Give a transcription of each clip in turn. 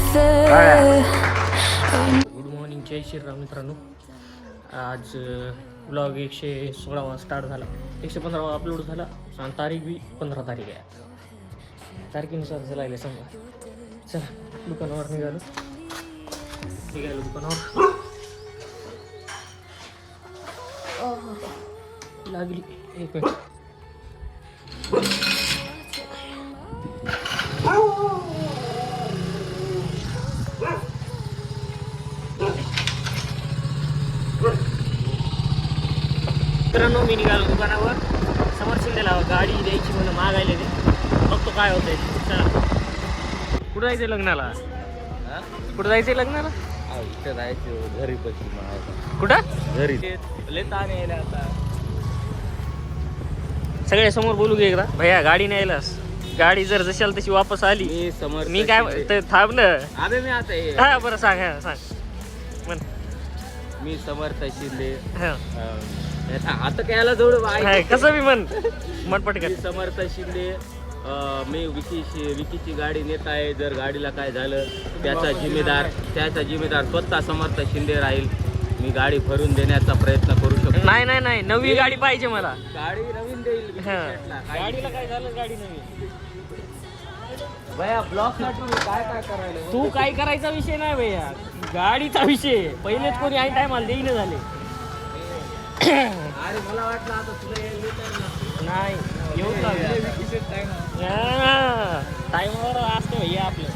Good morning, जय श्रीराम मित्रांनो. आज blog 116वा start झाला, 115वा अपलोड झाला आणि तारीख बी 15 तारीख आहे. तारखेनुसार चालायला समजा. चला दुकानावर निघालो दुकानावर. लागली एक मिनिट. मित्रांनो मी निघालो दुकानावर. समोर शिंदेला गाडी द्यायची म्हणून मागायला ते बघतो काय होतंय. चला कुठं जायचंय लग्नाला? कुठं जायचंय लग्नाला? इथं जायचं घरी पशी. कुठं? घरी लय ताण यायला आता. सगळ्या समोर बोलू घे एकदा. भैया गाडी न्यायलास, गाडी जर जशाल तशी वापस आली मी काय ते थांबलं. अबे मी आता हा बरं सांग. हा सांग म्हण. मी समर्थ शिंदे. हा आता कायला जोड कसं मी म्हण पटकन. समर्थ शिंदे. मी विकीची गाडी नेत आहे. जर गाडीला काय झालं त्याचा जिम्मेदार स्वतः समर्थ शिंदे राहील. मी गाडी भरून देण्याचा प्रयत्न करू शकतो. नाही नवी गाडी पाहिजे मला. गाडी नवीन देईल. गाडीला काय झालं? गाडी नवीन. भैया ब्लॉक साठी काय करायला? तू काय करायचा विषय नाही भैया, गाडीचा विषय. पहिलेच कोणी ऐन टायमाला देईन झाले. अरे मला वाटलं आता तुला नाही येऊ टाइमवर असते भैया आपलं.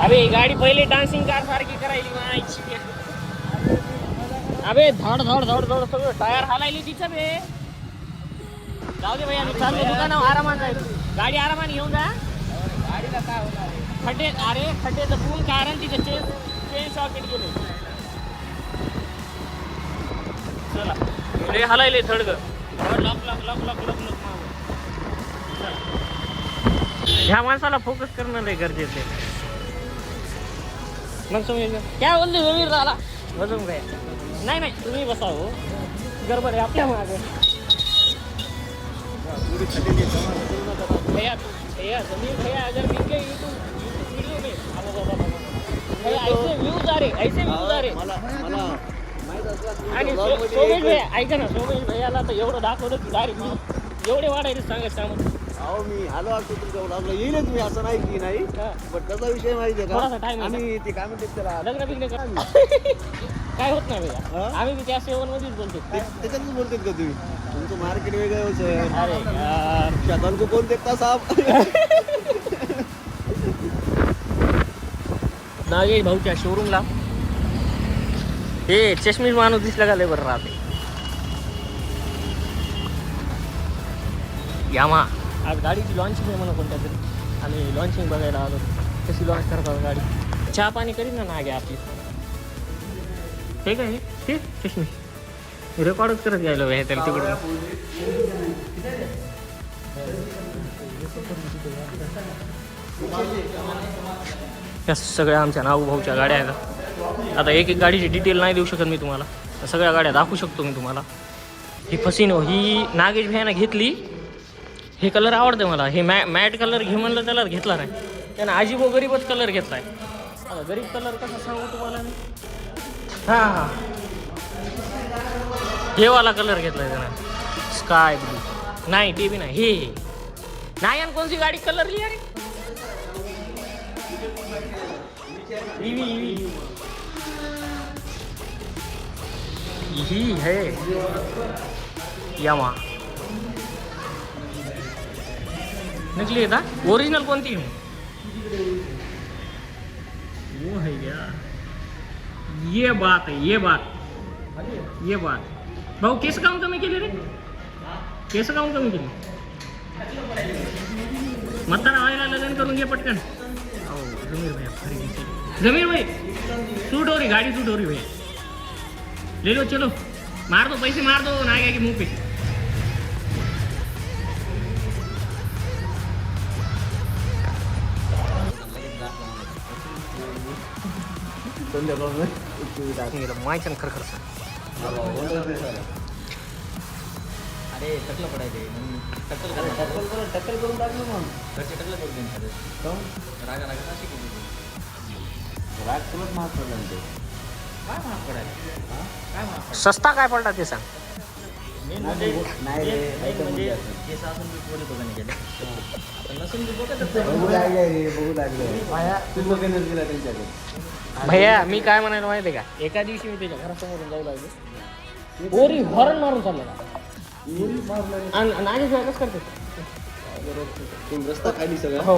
अबे गाडी पहिले डान्सिंग कार सारखी करायली म्हणायची. अबे धड सगळं टायर हालायली तिचं बे. जाऊ दे भैया, मी चाललो दुकानावर. आरामात जायचं, गाडी आरामाने घेऊन जा. गाडीला काय होणार? खड्डे जपून कारण तिचं चेन सॉकेट गेले. चला लय हलायले थडग. लप ह्या माणसाला फोकस करणं लय गरजेचं आहे. मग समजेल काय बोलते जमीर झाला बसून काय. नाही तुम्ही बसा हो, गडबड आहे आपल्या मागे. भैया जमीर भैया अगर मिल गए यूट्यूब वीडियो में भैया ऐसे व्यूज आ रहे. आणि सोमेश भैया ऐका ना, सोमेश भैयाला तर एवढं दाखवलं की डायरेक्ट एवढे वाढायचे सांगायचं आम्हाला. अहो मी आलो असतो तुमच्या आपलं येईलच मी, असं नाही की नाही. पण त्याचा विषय माहिती आहे थोडासा का? टाइम आम्ही ते काय म्हणतात त्याला लग्न बिग्न करा. काय होत नाही भैया, आम्ही बी त्या सेवनमध्येच बोलतो. त्याच्यातच बोलतात का तुम्ही? तुमचं मार्केट वेगळं आहे सर. अरे यार शतान को कोण देखता साहेब. नागेश भाऊच्या शोरूमला हे चष्मीश माणूस दिसला का लय बरं राहते. यामा आज गाडीची लॉन्चिंग आहे म्हणा कोणत्या तरी. आम्ही लॉन्चिंग बघायला आलो, कशी लॉन्च करतात गाडी. चहा पाणी करीन ना नागे आपली. ठीक आहे ठीक चष्मीश रेकॉर्डच करत घ्यायला हे त्याला तिकडून. या सगळ्या आमच्या नागूभाऊच्या गाड्या आहेत. आता एक गाडीची डिटेल नाही देऊ शकत मी तुम्हाला, सगळ्या गाड्या दाखवू शकतो मी तुम्हाला. ही फसिनो ही नागेश भैयानं घेतली. हे कलर आवडते मला. हे मॅट कलर घे म्हणलं त्याला घेतला नाही त्यानं. अजिबो गरीबच कलर घेतलाय. गरीब कलर कसा सांगू तुम्हाला मी. हां हे वाला कलर घेतलाय त्यानं, स्काय ब्लू. नाही ते बी नाही, हे नाही. आणि कोणती गाडी कलर लिहा रे? ही है यामा. निकली है था ओरिजिनल कोणती है? वो है क्या? ये बात है, ये बात भाऊ. केस काम कमी केले रे? केस काम कमी केले? म्हातारा व्हायला लग्न करून घे पटकन. जमीर भैया जमीर भाई सूट हो रही, गाड़ी सूट हो रही भैया. ले लो चलो, मार दो पैसे, मार दो ना के मुंह पे. मायचं खरखर. अरे टकलं पडायचे टक्कल करून टाकलं मग घरचे टकलं करून देईन रागा लागत अशी राग तुलाच महाग पडला ना ते. काय महाग पडायला? काय महाग पडायला? सस्ता काय पडला ते सांग. मेन म्हणजे मेन म्हणजे हे सासून मी पोरी बघायला गेले. आता नसून मी बघतच नाही. बघू लागले रे, बघू लागले. तू बघेनच गेला त्यांच्याकडे. भैया मी काय म्हणायला माहिती आहे का, एका दिवशी मी त्याच्या घरासमोरून जाऊ लागलो, पोरी हॉर्न मारून चालला आणि नागे कसं करते तुम्ही रस्ता खाली सगळं. हो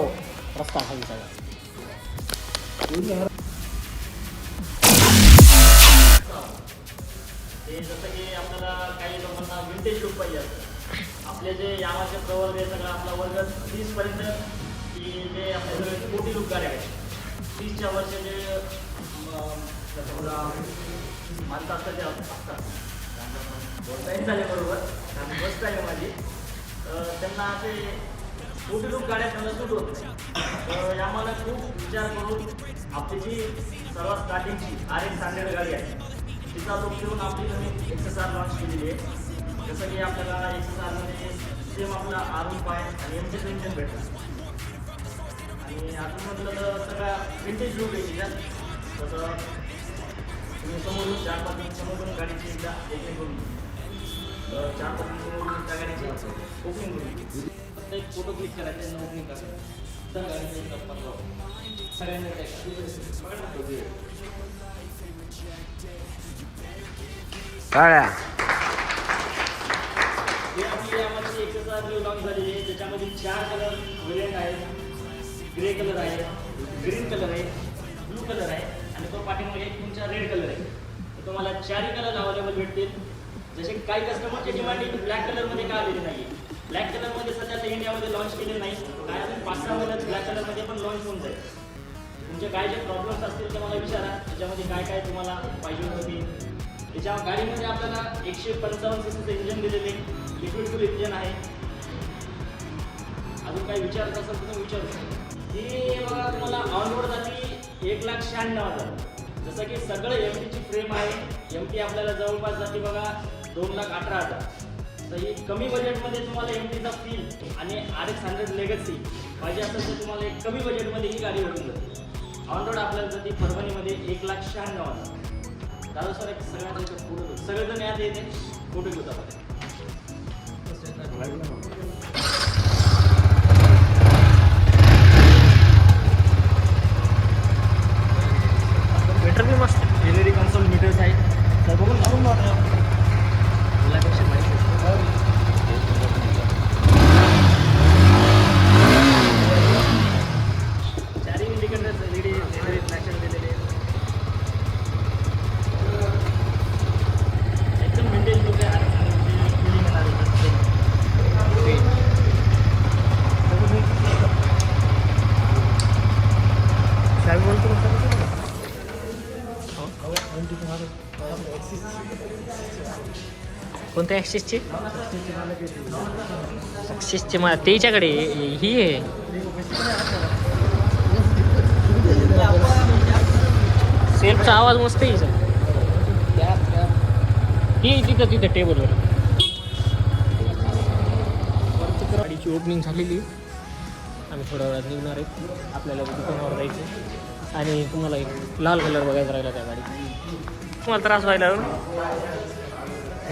रस्ता खाली सगळा. हे जसं की आपल्याला काही लोकांना विंटेज लुक पाहिजे असतं. आपले जे यामाचे प्रवर्ग आहे सगळं आपला वर्ग 30पर्यंत की जे आपले मोठी लुक गाड्या आहेत 30च्या वर्ष जे माणसं असतात ते असतात टाईम झाले बरोबर आणि बस टाईम माझी त्यांना असे मोठी लुक गाड्या त्यांना सूट होत नाही. तर आम्हाला खूप विचार करून आपली जी सर्वात स्टार्टिंगची RX-100 गाडी आहे तिचा लुक घेऊन आपली नवीन XSR लॉन्च केलेली आहे. जसं की आपल्याला XSRमध्ये सेम आपला R15 आणि MT इंजन भेटतं आणि अजून म्हटलं तर सगळा विंटेज लुक आहे तिच्यात. तसं तुम्ही समोरून 4-5 समोरून गाडीची एकदा ओपनिंग करून 4-5 समोरून त्या गाडीची ओपनिंग करून एक फोटो क्लिक करायचा त्यांना ओपनिंग करायचं तर गाडीचा एक टप्पा सगळ्यांना काळ्या हे आपली आम्हाला XSR न्यू लॉन्च झालेली आहे. त्याच्यामध्ये 4 कलर व्हेरियंट आहेत. ग्रे कलर आहे, ग्रीन कलर आहे, ब्लू कलर आहे आणि तो पाठीमागे एक तुमचा रेड कलर आहे. तर तुम्हाला 4ही कलर अवेलेबल भेटतील. जसे काही कस्टमरची डिमांड ब्लॅक कलरमध्ये का आलेली नाही. ब्लॅक कलरमध्ये सध्या ते इंडियामध्ये लॉन्च केले नाही. काय अजून 5-6 महिन्यात ब्लॅक कलरमध्ये पण लॉन्च होऊन जाईल. तुमचे काय जे प्रॉब्लेम्स असतील ते मला विचारा. त्याच्यामध्ये काय काय तुम्हाला पाहिजे होती. त्याच्या गाडीमध्ये आपल्याला 155 सीसीचं इंजन दिलेले लिक्विड फुल इंजन आहे. अजून काही विचारायचं असेल तर तुम्ही विचारू शकता. ही बघा तुम्हाला ऑन रोड जाते 1,96,000. जसं की सगळं MTची फ्रेम आहे. MT आपल्याला जवळपास जाते बघा 2,18,000. तर ही कमी बजेटमध्ये तुम्हाला MTचा फील आणि RX-100 लेगसी पाहिजे असेल तर तुम्हाला एक कमी बजेटमध्ये ही गाडी भेटून जाते. ऑन रोड आपल्याला जाते परभणीमध्ये 1,96,000. दादा सर एक सगळ्यांचा फोटो सगळेजण यात येते फोटो घेतात. मीटर बी मस्त LED कन्सोल मीटर्स आहेत. तर बघून जाऊन मुलापेक्षा माहिती चारही इंडिकेटर्स LED फ्लॅशन दिलेले एकदम विंटेज लुक आहे. फिलिंग येणार काय बोलतो कोणत्या ॲक्सिसची ॲक्सिसची मला त्याच्याकडे ही आहे. सेल्फचा आवाज मस्त आहे सर. ही तिथं टेबलवर गाडीची ओपनिंग झालेली. आम्ही थोड्या वेळात निघणार आहेत. आपल्याला दुकानावर जायचं आणि तुम्हाला एक लाल कलर बघायचा राहिला त्या गाडीत. तुम्हाला त्रास व्हायला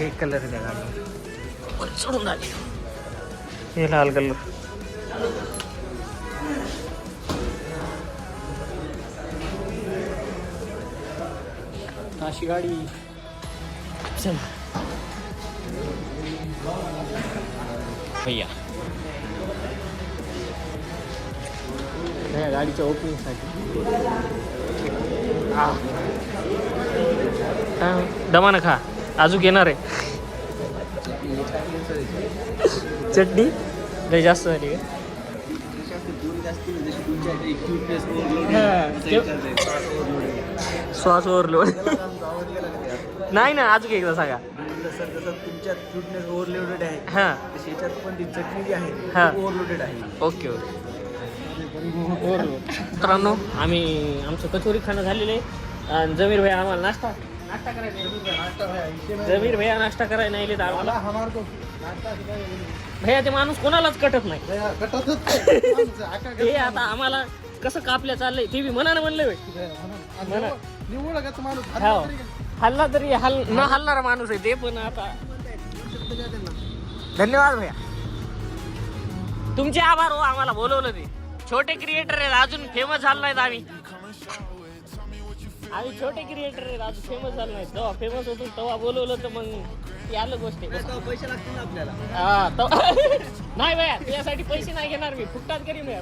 एक कलर आहे त्या गाडीवर सोडून झाले. हे लाल कलर अशी गाडी. चला भैया या गाडीच्या ओपनिंगसाठी दमानं खा. अजून येणार आहे चटणी लय जास्त झाली का. श्वास ओव्हरलोड नाही ना. अजून एकदा सांगा. सर जसं तुमच्यात फ्यूटनेस ओव्हरलोडेड आहे हां तशी याच्यात पण ती चटणी जी आहे हां ओव्हरलोडेड आहे. Okay okay. मित्रांनो आम्ही आमचं कचोरी खाणं झालेलं आहे आणि जमीर भैया आम्हाला नाश्ता करायला जमीर भैया नाश्ता करायला नाही तर आम्हाला भैया ते माणूस कोणालाच कटत नाही. हे आता आम्हाला कसं कापल्या चाललंय ते बी मनानं म्हणलंय होय. म्हणा. निवड का माणूस हो. हल्ला तरी न हलणारा माणूस आहे ते पण आता धन्यवाद भैया तुमचे आभार हो आम्हाला बोलवलं ते छोटे क्रिएटर आहेत अजून फेमस झालो नाहीत आम्ही छोटे क्रिएटर आहेत अजून फेमस झालो नाहीत जेव्हा फेमस होतो तेव्हा बोलवलं तर मग ती आलं गोष्ट आहे. पैसे लागतील ना आपल्याला हा नाही भैया तुझ्यासाठी पैसे नाही घेणार मी फुकटात करीन भैया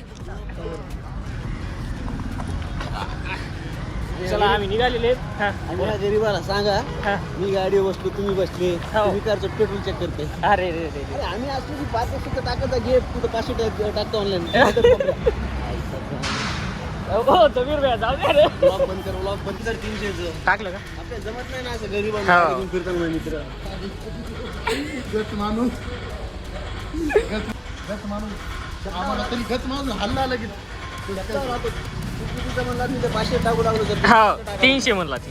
चला आम्ही निघालेले आहेत. हा. या गरीबाला सांगा हा. मी गाडी बसलो तुम्ही बसले हो. तुम्ही कारचं पेट्रोल चेक करते अरे रे रे रे. अरे आम्ही असलो की 5 सुद्धा टाकत घे कुठं 500 टाकतो ऑनलाईन हो जमीर भैया जाऊ द्या रे ब्लॉक बंद कर 300 टाकलं का आपल्याला जमत नाही ना असं हो. गरीबाला घेऊन फिरताना माझे मित्र आम्हाला तरी गच माणूस हल्ला लगेच चुकीचं म्हणला मी ते 500 टाकू लागलो तर हो 300 म्हणला 300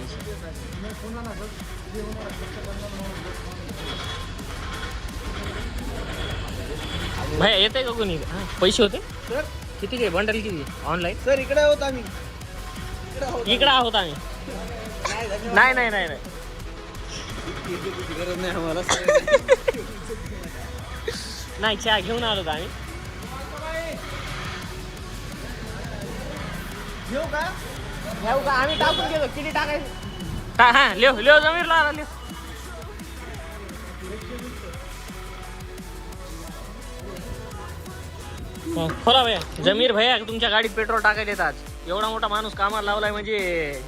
भैया येते का कोणी हा, पैसे होते सर किती काय बंडल किती ऑनलाईन सर इकडे आहोत आम्ही इकडं आहोत आम्ही नाही नाही नाही नाही गरज नाही आम्हाला नाही चहा घेऊन आलो आम्ही घेऊ का घेऊ का आम्ही टाकून घेतो किती टाकायचं हा लिहो लिहो जमीर ला लिहो खोला भैया जमीर भैया तुमच्या गाडीत पेट्रोल टाकायला येतात एवढा मोठा माणूस कामाला लावलाय म्हणजे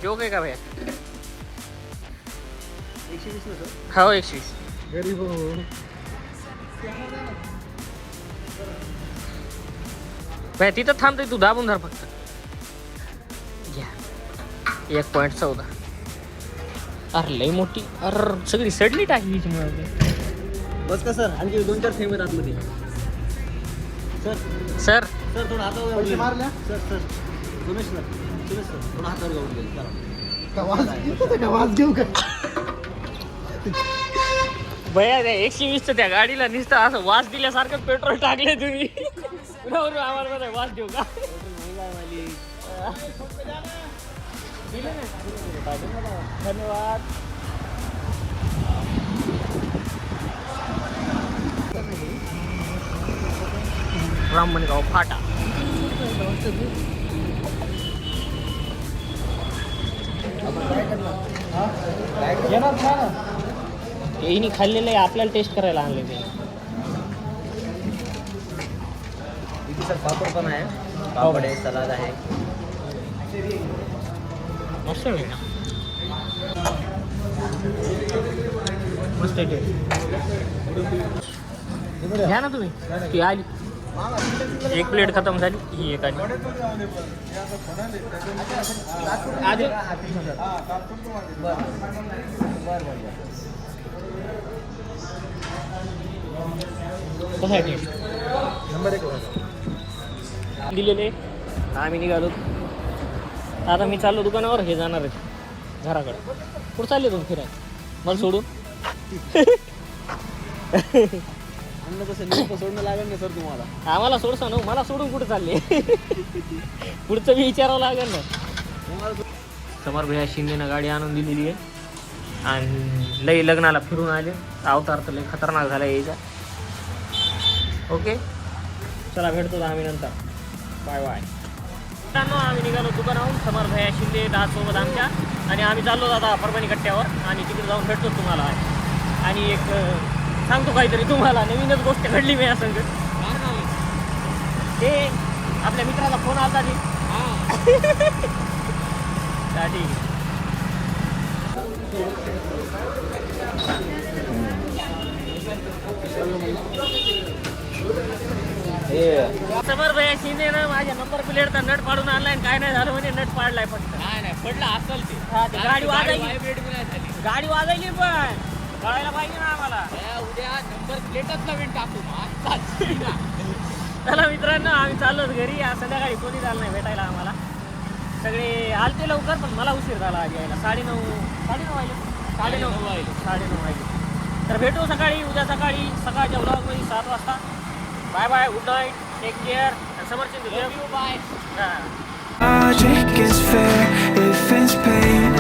जोक आहे का भैया 120 ना सर हो 120 गरीब हो भैया तिथं थांबतोय तू दाबून धर फक्त घ्या 1.14 अरे लई मोठी अरे सगळी सडली टाकली बस का सर आणखी 2-4 थेंब आहेत आतमध्ये सर सर सर थोडं हातावर पैसे मारल्या सर सर सुमेश सर थोडं हातावर गावून गेले चला वाज घेऊ का भैया त्या 120 त्या गाडीला नुसतं असं वास दिल्यासारखं पेट्रोल टाकले तुम्ही आम्हाला बरं वास देऊ का दिले ना धन्यवाद ब्राह्मणगाव फाटा तेही खाल्लेलं आहे आपल्याला टेस्ट करायला आणले ते इथे सर पापड पण आहे पापड आहे सलाद आहे मस्त आहे ना मस्त आहे घ्या ना तुम्ही ती आली एक प्लेट खतम झाली ही एक आली आधी कसं आहे टेस्ट नंबर 1 दिलेले आम्ही निघालो आता मी चाललो दुकानावर हे जाणार आहे घराकडे कुठं चालले तुम्ही फिरायला मला सोडून अन्न कसं नेमकं सोडणं लागेल ना सर तुम्हाला आम्हाला सोडसा ना मला सोडून कुठं चालले पुढचं मी विचारावं लागेल ना समोर भैया शिंदेनं गाडी आणून दिलेली आहे आणि लई लग्नाला फिरून आले अवतार तर लई खतरनाक झाला यायचा ओके चला भेटतो आम्ही नंतर बाय बाय मित्रांनो आम्ही निघालो दुकानाहून समोर भैया शिंदे सोबत आमच्या आणि आम्ही चाललो आता परभणी कट्ट्यावर आणि तिकडे जाऊन भेटतो तुम्हाला आणि एक सांगतो काहीतरी तुम्हाला नवीनच गोष्ट घडली मी या संग ते आपल्या मित्राला फोन आला ती ठीक समर भैया शिंदेनं माझ्या नंबर प्लेटचा नट पाडून आणलाय काय नाही झालं म्हणजे नट पाडलाय फक्त नाही पडला असेल ते गाडी वाजायची गाडी वाजायची पण कळायला पाहिजे ना आम्हाला उद्या नंबर प्लेटच नवीन टाकू चला मित्रांनो आम्ही चाललोच घरी आज संध्याकाळी कोणी झालं नाही भेटायला आम्हाला सगळे आलते लवकर पण मला उशीर झाला आज यायला 9:30 वाजले 9:30 वाजले तर भेटू सकाळी उद्या सकाळी सकाळच्या ब्लॉगमध्ये 7 वाजता bye bye good night take care Samarth bye logic is fake.